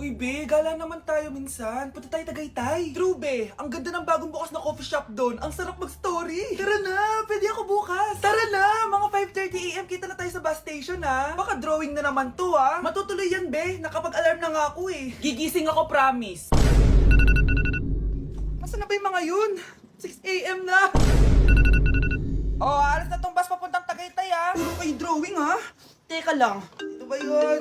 Uy, be, gala naman tayo minsan. Punta tayo Tagaytay. True, be. Ang ganda ng bagong bukas na coffee shop doon. Ang sarap mag-story. Tara na, pwede ako bukas. Tara na, mga 5:30 AM kita na tayo sa bus station, ha? Baka drawing na naman to, ha? Matutuloy yan, be. Nakapag-alarm na nga ako, eh. Gigising ako, promise. Nasaan na ba yung mga yun? 6 AM na. Oh, alas na tong bus papuntang Tagaytay, ha? Puro kayo drawing, ha? Teka lang. Ito ba yun?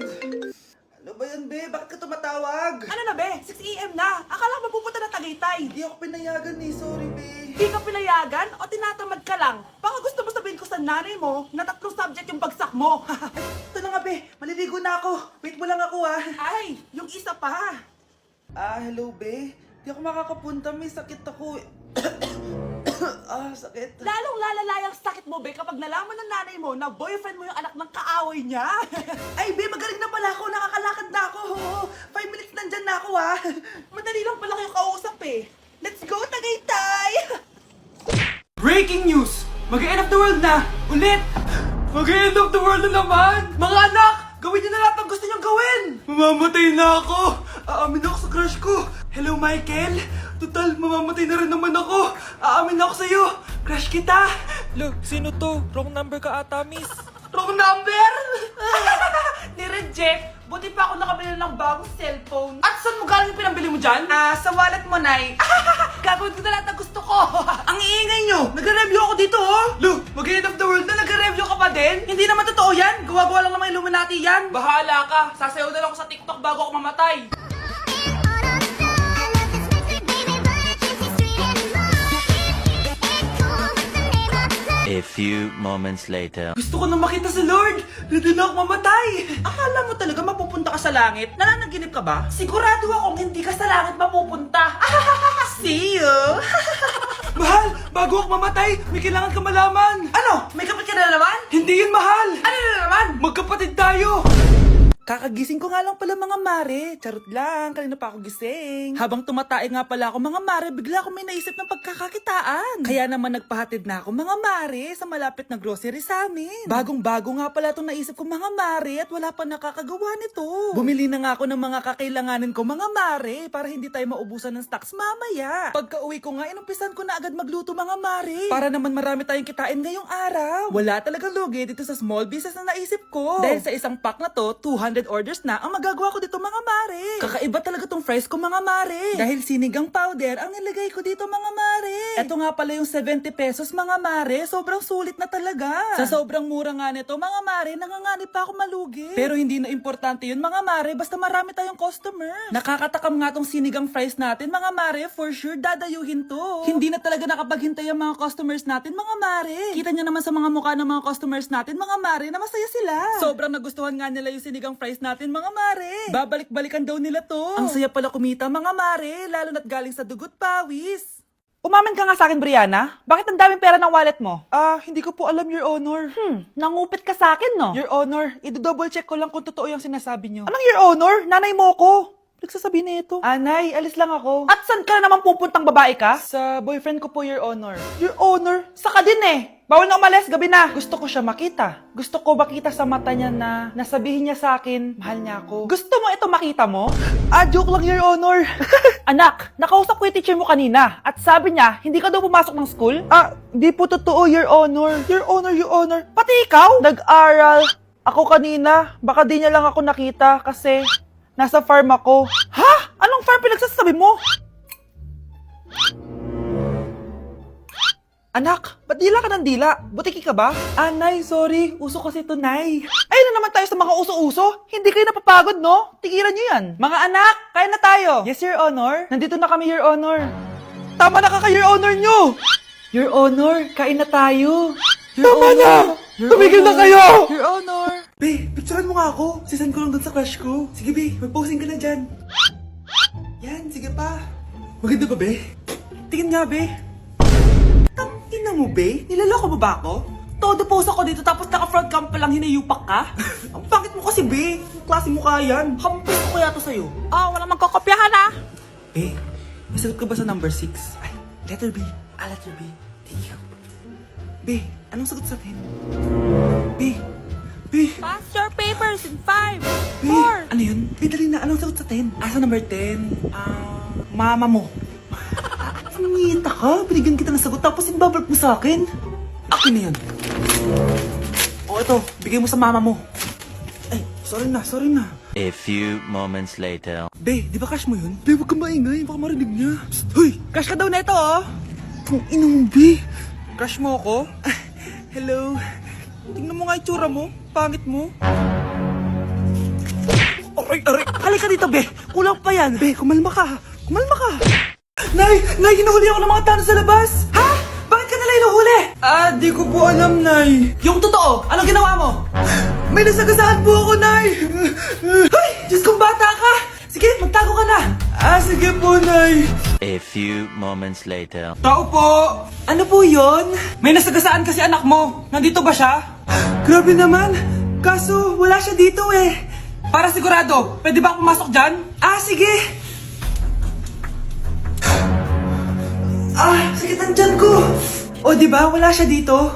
Ano ba yan, be? Bakit ka tumatawag? Ano na, be? 6 AM na. Akala ko mapupunta na Tagaytay. Hindi ako pinayagan, eh. Sorry, be. Hindi ka pinayagan o tinatamad ka lang? Baka gusto mo sabihin ko sa nanay mo na 3 subject yung bagsak mo. Ito na nga, be. Maliligo na ako. Wait mo lang ako, ha? Ay, yung isa pa. Hello, be. Hindi ako makakapunta. May sakit ako. Sakit. Lalong lalala yung sakit mo, be, kapag nalaman ng nanay mo na boyfriend mo yung anak ng kaaway niya. Ay, be, magaling na pala ako. Nakakalakad na ako. 5 minutes nandyan na ako, ha? Madali lang pala kayo kausap eh. Let's go, Tagaytay! Breaking news! Mag-end of the world na! Ulit! Mag-end of the world na naman! Mga anak! Gawin niyo na lahat ng gusto niyong gawin! Mamamatay na ako! Aamin ako sa crush ko! Hello, Michael! Total, mamamatay na rin naman ako! Aamin ako sa'yo! Crush kita! Look, sino to? Wrong number ka ata, miss. Wrong number! Ni-reject. Buti pa ako nakabili ng bagong cellphone. At saan mo galing yung pinambili mo dyan? Sa wallet mo, Nay. Gagawin ko na lahat ng gusto ko. Ang iingay nyo! Nagre-review ako dito, oh! Look, mag-end of the world na nagre-review ka pa din? Hindi naman totoo yan! Gawa-gawa lang naman Illuminati yan! Bahala ka. Sasayaw na lang ako sa TikTok bago ako mamatay. A few moments later. Gusto ko na makita si Lord! Ready na ako mamatay! Akala mo talaga mapupunta ka sa langit? Nananaginip ka ba? Sigurado akong hindi ka sa langit mapupunta. See you! Mahal! Bago ako mamatay, may kailangan ka malaman! Ano? May kapit ka na naman? Hindi yun, mahal! Ano na naman? Magkapatid tayo! Kakagising ko nga lang pala mga mare. Charot lang, kanina pa ako gising. Habang tumatae nga pala ako mga mare, bigla ako may naisip ng pagkakakitaan. Kaya naman nagpahatid na ako mga mare sa malapit na grocery sa amin. Bagong-bago nga pala itong naisip ko mga mare at wala pa nakakagawa nito. Bumili na nga ako ng mga kakailanganin ko mga mare para hindi tayo maubusan ng stocks mamaya. Pagka uwi ko nga, inumpisan ko na agad magluto mga mare. Para naman marami tayong kitain ngayong araw. Wala talagang lugi dito sa small business na naisip ko. Dahil sa isang pack na to, 200 orders na ang magagawa ko dito mga mare. Kakaiba talaga tong fries ko mga mare. Dahil sinigang powder ang nilagay ko dito mga mare. Ito nga pala yung 70 pesos mga mare. Sobrang sulit na talaga. Sa sobrang mura nga nito mga mare, nanganganib pa ako malugi. Pero hindi na importante yun mga mare, basta marami tayong customer. Nakakatakam nga tong sinigang fries natin mga mare. For sure dadayuhin to. Hindi na talaga nakapaghintay ang mga customers natin mga mare. Kita niyo naman sa mga mukha ng mga customers natin mga mare na masaya sila. Sobrang nagustuhan nga nila yung sinigang fries natin mga mare. Babalik-balikan daw nila to. Ang saya pala kumita mga mare, lalo na't galing sa dugot pawis. Umamin ka nga sa akin, Brianna. Bakit ang daming pera ng wallet mo? Hindi ko po alam, Your Honor. Nangupit ka sa akin, no? Your Honor, i-double check ko lang kung totoo yung sinasabi niyo. Anong Your Honor? Nanay mo ko. Nagsasabi na ito. Anay, alis lang ako. At saan ka na naman pupuntang babae ka? Sa boyfriend ko po, Your Honor. Your Honor, saka din eh. Bawal na umalis, gabi na. Gusto ko siya makita. Gusto ko makita sa mata niya na nasabihin niya sa akin, mahal niya ako. Gusto mo ito makita mo? Joke lang, Your Honor. Anak, nakausap ko yung teacher mo kanina at sabi niya, hindi ka daw pumasok ng school? Di po totoo, Your Honor. Your Honor, Your Honor. Pati ikaw? Nag-aral. Ako kanina, baka di niya lang ako nakita kasi nasa farm ako. Ha? Anong farm pinagsasabi mo? Anak, ba't dila ka ng dila? Butiki ka ba? Nay, sorry. Uso kasi to, Nay. Ayun na naman tayo sa mga uso-uso. Hindi kayo napapagod, no? Tigilan niyo yan. Mga anak, kaya na tayo. Yes, Your Honor. Nandito na kami, Your Honor. Tama na Your Honor nyo. Your Honor, kain na tayo. Tama na! Tumigil na kayo! Your Honor. Be, picturean mo nga ako. Sisan ko lang dun sa crush ko. Sige, Be. Mag-posing ka na dyan. Yan, sige pa. Maganda ba, Be? Tingin nga, Be. Tingnan mo, Be. Nilaloko mo ba ako? Todo post ako dito tapos naka-front cam pa lang hinayupak ka? Ang pangit mo kasi, Be. Ang klase mo kaya yan. Hampis ko kaya to sa'yo. Walang magkakopyahan ah. Be, nasagot ka ba sa number 6? Ay, letter B. Letter B. Thank you. Be, anong sagot sa akin? Be, Be, Pass your papers in 5, be, 4. ano yun? Be, dali na. Anong sagot sa 10? Asa number 10? Mama mo. Nangita ka? Binigyan kita ng sagot tapos ibabalik mo sa akin? Akin na yun. O ito, bigay mo sa mama mo. Ay, sorry na. A few moments later. Be, di ba crush mo yun? Be, huwag kang maingay. Baka marinig niya. Psst, hoy! Crush ka daw na ito, oh! Kung inong, Be. Crush mo ako? Hello? Tingnan mo nga itsura mo. Pangit mo. Aray! Halika dito, Be! Kulang pa yan! Be, kumalma ka! Nay! Hinuhuli ako ng mga tanong sa labas! Ha? Bakit ka nila hinuhuli? Di ko po alam, Nay. Yung totoo, anong ginawa mo? May nasagasaan po ako, Nay! Ay! Diyos kong bata ka! Sige, magtago ka na! Sige po, Nay. A few moments later. Tao po. Ano po yon? May nasagasaan kasi anak mo. Nandito ba siya? Grabe naman! Kaso, wala siya dito eh! Para sigurado, pwede ba ako pumasok dyan? Sige! Sakit ang tiyan ko! O, di ba? Wala siya dito.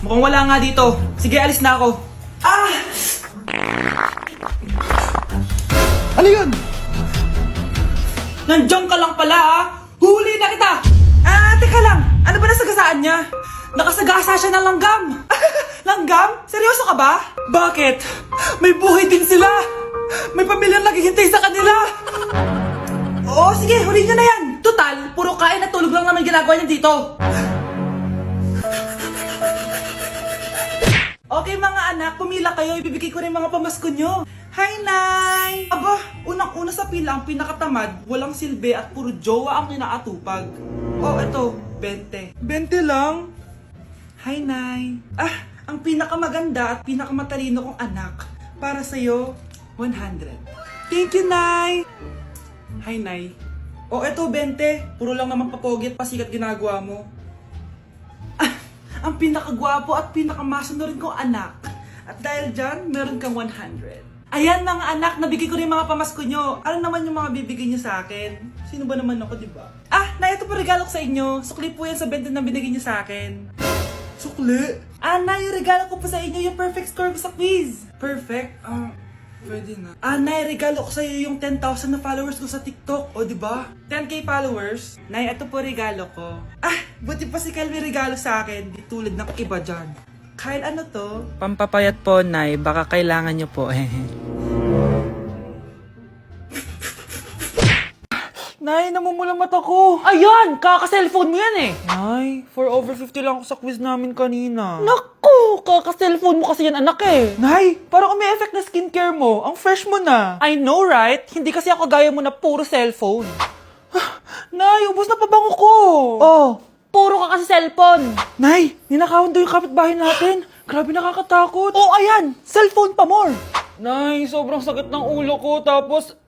Mukhang wala nga dito. Sige, alis na ako. Ano yun? Nandiyan ka lang pala, ha? Huli na kita! Teka lang! Ano ba nasagasaan niya? Nakasagasa siya ng langgam! Langgam? Seryoso ka ba? Bakit? May buhay din sila! May pamilyang naghihintay sa kanila! Oo, sige, huli niyo na yan! Total, puro kain at tulog lang naman ginagawa niya dito. Okay mga anak, pumila kayo. Ibibigay ko rin mga pamasko nyo. Hi, Nay! Aba, unang-una sa pila ang pinakatamad, walang silbi at puro jowa ang kinaatupag. Oh, eto, 20. 20 lang? Hi, Nay! Ang pinakamaganda at pinakamatalino kong anak, para sa'yo, 100. Thank you, Nay! Hi, Nay. Oh, eto, 20. Puro lang naman papogi at pasikat ginagawa mo. Ang pinakagwapo at pinakamasunod rin kong anak. At dahil dyan, meron kang 100. Ayan mga anak, nabigay ko rin mga pamasko nyo. Ano naman yung mga bibigay nyo sa akin? Sino ba naman ako, di ba? Nay, ito po regalo ko sa inyo. Sukli po yan sa 20 na binigay nyo sa akin. Sukli? Nay, yung regalo ko po sa inyo, yung perfect score ko sa quiz. Perfect? Pwede na. Nay, regalo ko sa iyo yung 10,000 na followers ko sa TikTok. O, di ba? 10k followers. Nay, ito po regalo ko. Buti pa si Kyle may regalo sa akin. Di tulad ng iba dyan. Kyle, ano to? Pampapayat po, Nay. Baka kailangan niyo po. Nay, namumulang mata ko. Ayan! Kaka-cellphone mo yan eh! Nay, for over 50 lang ako sa quiz namin kanina. Naku! Kaka-cellphone mo kasi yan anak eh! Nay, parang may effect na skincare mo. Ang fresh mo na. I know right? Hindi kasi ako gaya mo na puro cellphone. Nay, ubos na pabango ko. Oh, puro ka kasi cellphone. Nay, ninakawan daw yung kapitbahay natin. Grabe nakakatakot. Oh, ayan! Cellphone pa more! Nay, sobrang sakit ng ulo ko. Tapos,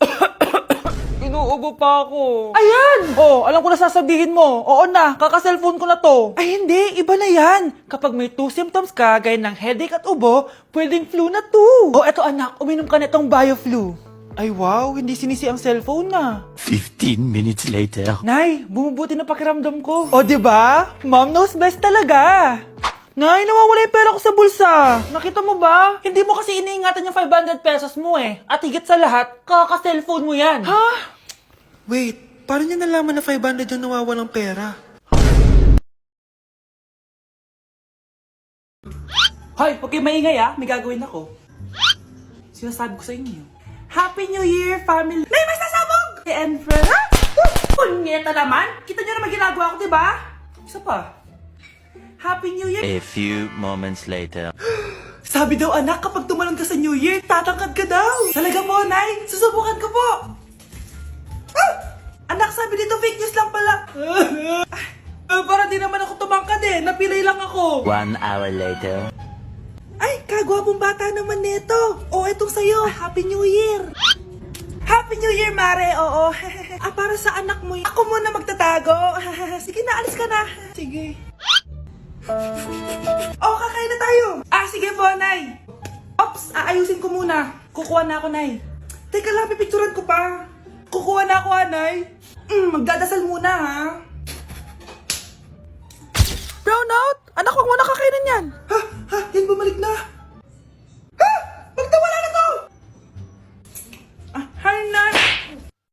inuubo pa ako. Ayan! Oh, alam ko na sasabihin mo. Oo na, kaka-cellphone ko na to. Ay, hindi. Iba na yan. Kapag may 2 symptoms ka, gaya ng headache at ubo, pwedeng flu na to. Oh, eto anak, uminom ka na itong BioFlu. Ay, wow. Hindi sinisi ang cellphone na. 15 minutes later. Nay, bumubuti na pakiramdam ko. O, di ba? Mom knows best talaga. Nay, nawawala yung pera ko sa bulsa. Nakita mo ba? Hindi mo kasi iniingatan yung 500 pesos mo eh. At higit sa lahat, kaka-cellphone mo yan. Ha? Wait, paano niya nalaman na 500 yung nawawalang pera? Hoy, huwag kayo maingay may gagawin ako. Sinasabi ko sa inyo. Happy New Year, family! Nay, mas nasabog! And friends. Punyeta naman! Kita nyo naman ginagawa ko, di ba? Isa pa. Happy New Year! A few moments later. Sabi daw anak, kapag tumalon ka sa New Year, tatangkad ka daw. Talaga po, Nay. Susubukan ko po. Anak, sabi dito fake news lang pala. Para di naman ako tumangkad Napilay lang ako. 1 hour later. Ay, kagwapong bata naman nito. Etong sa'yo. Happy New Year. Happy New Year, Mare. Oo. Para sa anak mo. Ako muna magtatago. Sige na, alis ka na. Sige. Kakain na tayo. Sige po, Nay. Ops, aayusin ko muna. Kukuha na ako, Nay. Teka lang, pipicturan ko pa. Kukuha na ako, Nay. Magdadasal muna, ha? Brownout? Anak, wag mo na kakainin yan. Yan bumalik na.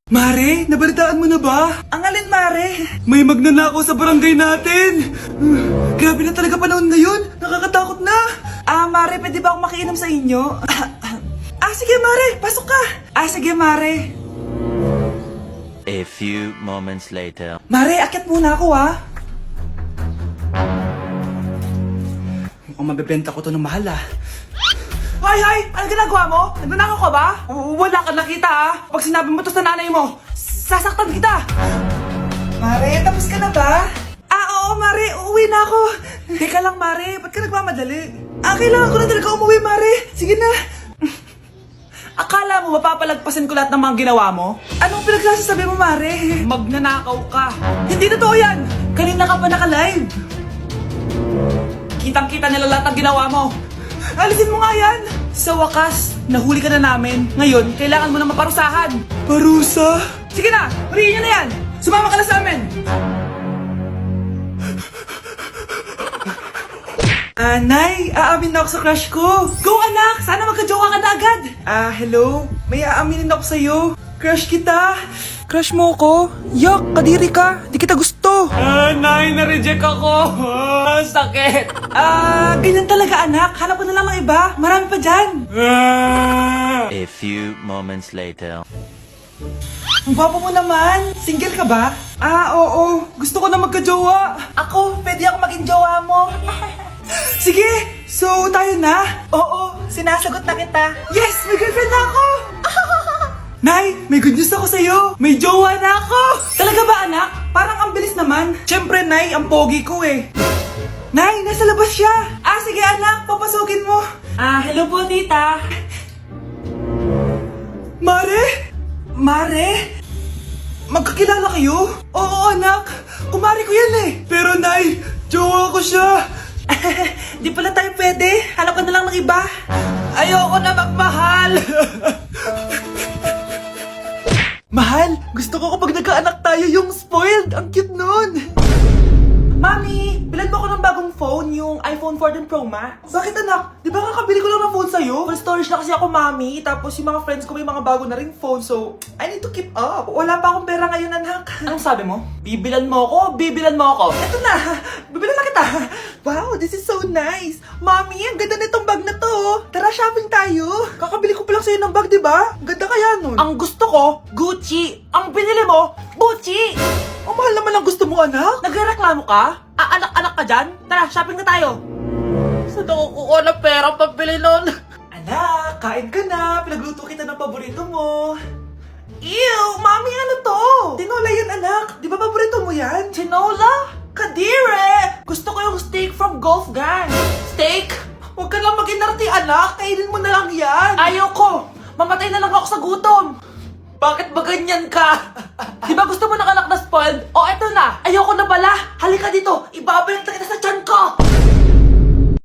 Mare, nabalitaan mo na ba? Ang alin, Mare? May magnanakaw sa barangay natin. Grabe na talaga panahon ngayon. Nakakatakot na. Mare, pwede ba akong makiinom sa inyo? Sige, Mare. Pasok ka. Sige, Mare. A few moments later. Mare, akyat muna ako, Mukhang mabebenta ko to ng mahal, Hay! Ano ginagawa mo? Nagnanakaw ka ba? Wala ka nakita, Pag sinabi mo to sa nanay mo, sasaktan kita! Mare, tapos ka na ba? Oo, Mare. Uuwi na ako. Teka lang, Mare. Ba't ka nagmamadali? Kailangan ko na talaga umuwi, Mare. Sige na. Akala mo mapapalagpasin ko lahat ng mga ginawa mo? Anong pinagsasabi mo, Mare? Magnanakaw ka. Hindi totoo yan. Kanina ka pa naka-live. Kitang-kita nila lahat ng ginawa mo. Alisin mo nga yan! Sa wakas, nahuli ka na namin. Ngayon, kailangan mo na maparusahan. Parusa? Sige na! Huriin niyo na yan! Sumama ka na sa amin! Nay, aamin na ako sa crush ko. Go, anak! Sana magka-jowa ka na agad. Hello? May aaminin ako sa'yo. Crush kita. Crush mo ko? Yak, kadiri ka. Di kita gusto. Nay, na-reject ako. Sakit. Ganyan talaga, anak. Hanap ko na lang ng iba. Marami pa dyan. A few moments later. Ang gwapo mo naman. Single ka ba? Oo. Gusto ko na magka-jowa. Ako, pwede ako maging jowa mo. Sige, so tayo na? Oo, sinasagot na kita. Yes, may girlfriend na ako. Nay, may good news ako sa'yo. May jowa na ako. Talaga ba, anak? Parang ang bilis naman. Siyempre, Nay, ang pogi ko Nay, nasa labas siya. Sige anak, papasukin mo. Hello po, tita. Mare? Mare? Magkakilala kayo? Oo, anak. Kumari ko yan Pero, Nay, jowa ko siya. Di pala tayo pwede. Hanap ka na lang ng iba. Ayoko na magmahal. Mahal, gusto ko kapag nagkaanak tayo yung spoiled. Ang cute nun. Mami, bilan mo ako ng bagong phone, yung iPhone 14 Pro Max. Bakit anak? Di ba kakabili ko lang ng phone sa'yo? Full storage na kasi ako, Mami. Tapos yung mga friends ko may mga bago na ring phone, so I need to keep up. Wala pa akong pera ngayon, anak. Anong sabi mo? Bibilan mo ako? Bibilan mo ako? Eto na, bibilan na kita. Wow, this is so nice. Mami, ang ganda nitong bag na to. Tara, shopping tayo. Kakabili ko pa lang sa'yo ng bag, di ba? Ganda kaya nun. Ang gusto ko, Gucci. Ang binili mo, Gucci. Ang mahal naman ang gusto mo, anak. Nagreklamo ka? Anak-anak ka dyan? Tara, shopping na tayo. Saan ako kukuha ng pera pabili nun? Anak, kain ka na. Pinagluto kita ng paborito mo. Ew, Mami, ano to? Tinola yan, anak. Di ba paborito mo yan? Tinola? Kadire! Gusto ko yung steak from Golf Gang. Steak? Huwag ka lang mag-inarti, anak. Kainin mo na lang yan. Ayaw ko. Mamatay na lang ako sa gutom. Bakit ba ganyan ka? Di ba gusto mo ng anak na spoiled? O eto na, ayoko na pala. Halika dito, ibabalik na kita sa tiyan ko.